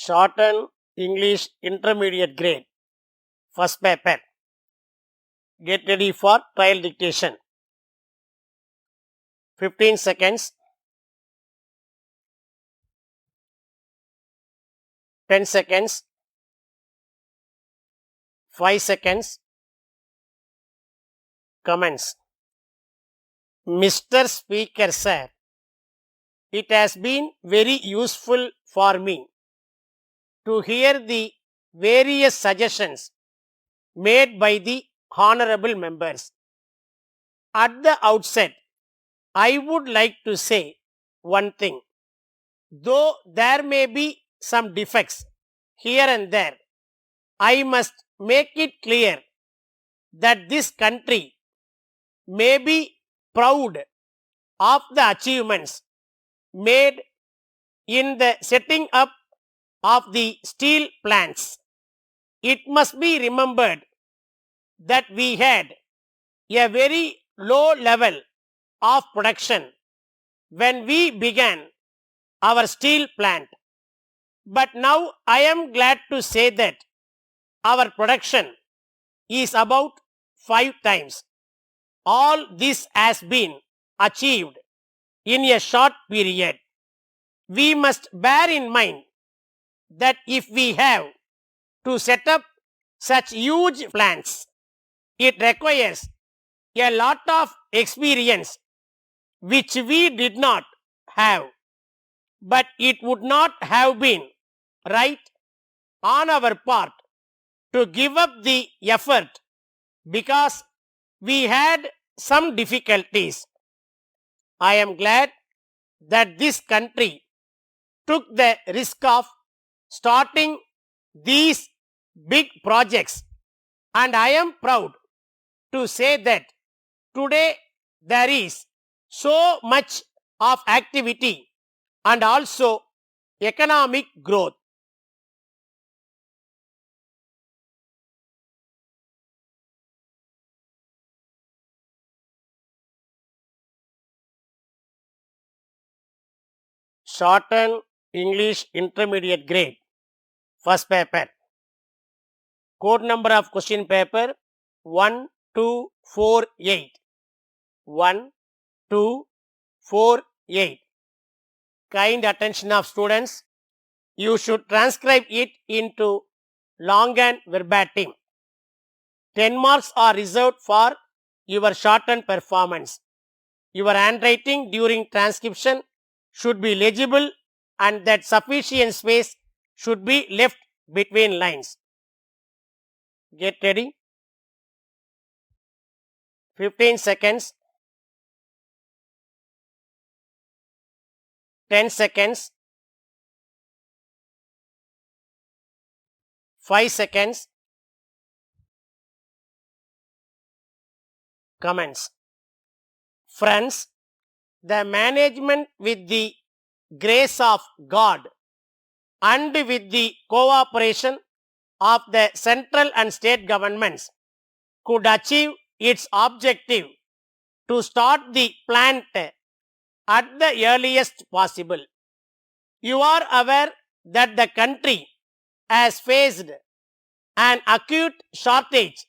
Shorthand English Intermediate Grade. First paper. Get ready for trial dictation. 15 seconds. 10 seconds. 5 seconds. Comments. Mr. Speaker, sir, it has been very useful for me to hear the various suggestions made by the honorable members. At the outset, I would like to say one thing. Though there may be some defects here and there, I must make it clear that this country may be proud of the achievements made in the setting up of the steel plants. It must be remembered that we had a very low level of production when we began our steel plant. But now I am glad to say that our production is about 5 times. All this has been achieved in a short period. We must bear in mind that if we have to set up such huge plants, it requires a lot of experience which we did not have. But it would not have been right on our part to give up the effort because we had some difficulties. I am glad that this country took the risk of starting these big projects, and I am proud to say that today there is so much of activity and also economic growth. Shorthand English Intermediate Grade. First paper. Code number of question paper 1248. 1248. Kind attention of students. You should transcribe it into long and verbatim. 10 marks are reserved for your shortened performance. Your handwriting during transcription should be legible and that sufficient space should be left between lines. Get ready. 15 seconds. 10 seconds. 5 seconds. Comments. Friends, the management with the grace of God and with the cooperation of the central and state governments could achieve its objective to start the plant at the earliest possible. You are aware that the country has faced an acute shortage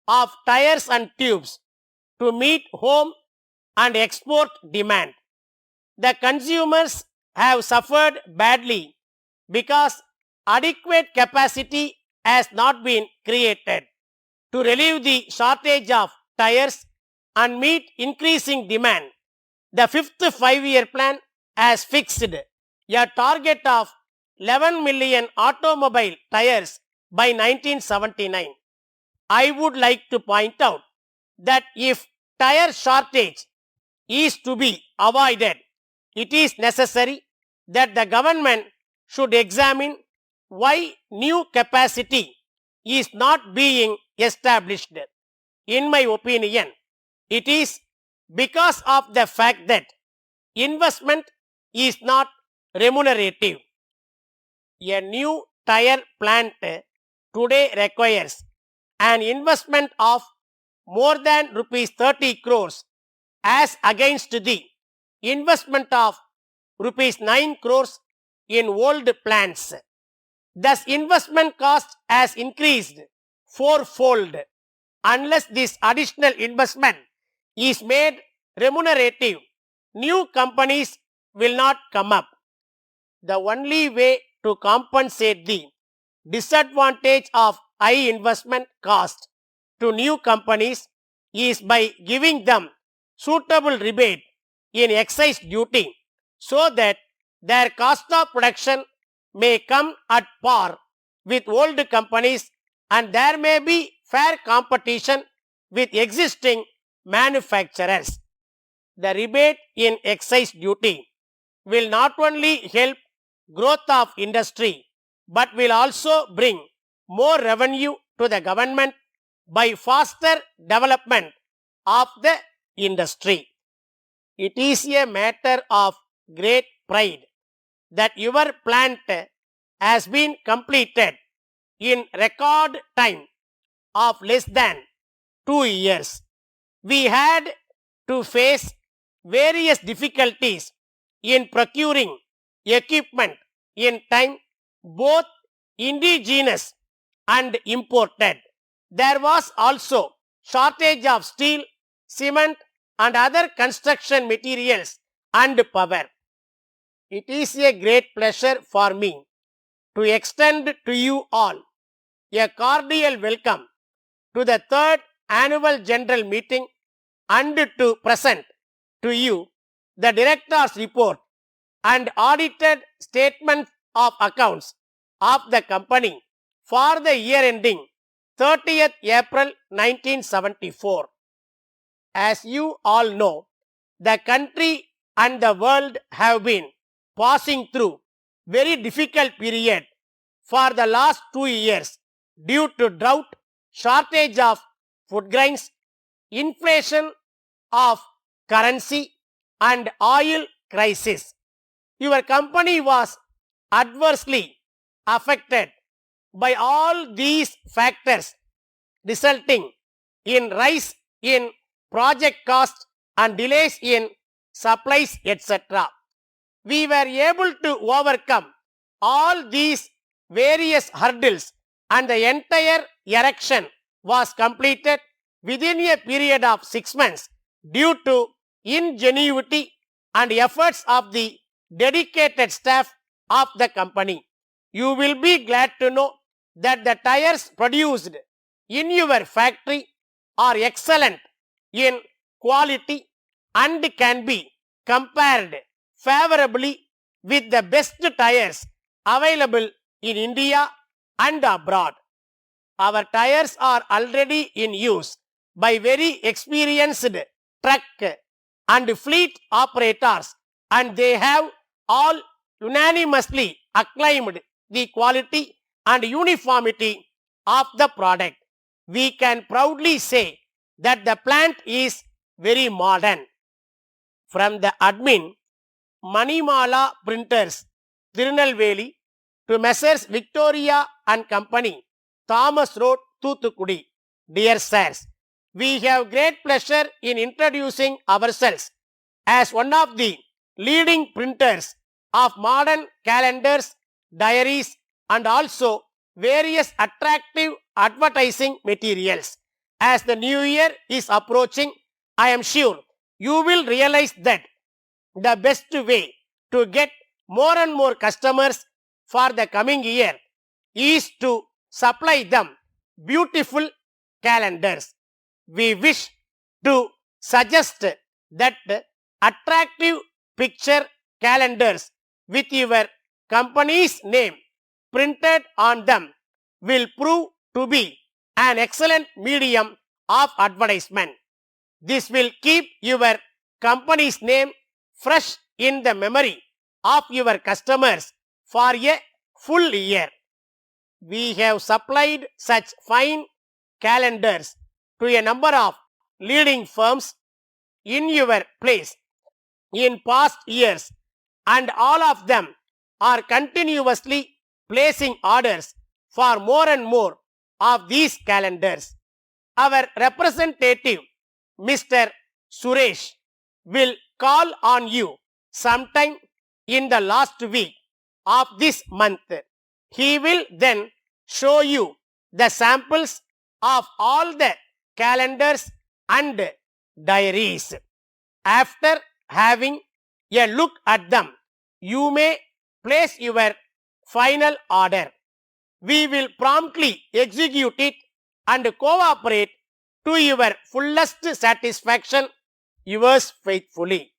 of tires and tubes to meet home and export demand. The consumers have suffered badly because adequate capacity has not been created. To relieve the shortage of tires and meet increasing demand, the fifth 5-year plan has fixed a target of 11 million automobile tires by 1979. I would like to point out that if tire shortage is to be avoided, it is necessary that the government should examine why new capacity is not being established. In my opinion, it is because of the fact that investment is not remunerative. A new tire plant today requires an investment of more than rupees 30 crores as against the investment of rupees 9 crores in old plants. Thus, investment cost has increased fourfold. Unless this additional investment is made remunerative, new companies will not come up. The only way to compensate the disadvantage of high investment cost to new companies is by giving them suitable rebate in excise duty so that their cost of production may come at par with old companies and there may be fair competition with existing manufacturers. The rebate in excise duty will not only help growth of industry but will also bring more revenue to the government by faster development of the industry. It is a matter of great pride that your plant has been completed in record time of less than 2 years. We had to face various difficulties in procuring equipment in time, both indigenous and imported. There was also shortage of steel, cement and other construction materials and power. It is a great pleasure for me to extend to you all a cordial welcome to the third annual general meeting and to present to you the director's report and audited statement of accounts of the company for the year ending 30th April 1974. As you all know, the country and the world have been passing through very difficult period for the last 2 years due to drought, shortage of food grains, inflation of currency and oil crisis. Your company was adversely affected by all these factors, resulting in rise in project cost and delays in supplies, etc. We were able to overcome all these various hurdles and the entire erection was completed within a period of 6 months due to ingenuity and efforts of the dedicated staff of the company. You will be glad to know that the tires produced in your factory are excellent in quality and can be compared favorably with the best tires available in India and abroad. Our tires are already in use by very experienced truck and fleet operators and they have all unanimously acclaimed the quality and uniformity of the product. We can proudly say that the plant is very modern. From the admin, Manimala Printers, Tirunelveli, to Messrs. Victoria and Company, Thomas Road, Thoothukudi. Dear sirs, we have great pleasure in introducing ourselves as one of the leading printers of modern calendars, diaries and also various attractive advertising materials. As the new year is approaching, I am sure you will realize that the best way to get more and more customers for the coming year is to supply them beautiful calendars. We wish to suggest that attractive picture calendars with your company's name printed on them will prove to be an excellent medium of advertisement. This will keep your company's name fresh in the memory of your customers for a full year. We have supplied such fine calendars to a number of leading firms in your place in past years and all of them are continuously placing orders for more and more of these calendars. Our representative, Mr. Suresh, will call on you sometime in the last week of this month He will then show you the samples of all the calendars and diaries. After having a look at them, you may place your final order. We will promptly execute it and cooperate to your fullest satisfaction. Yours faithfully.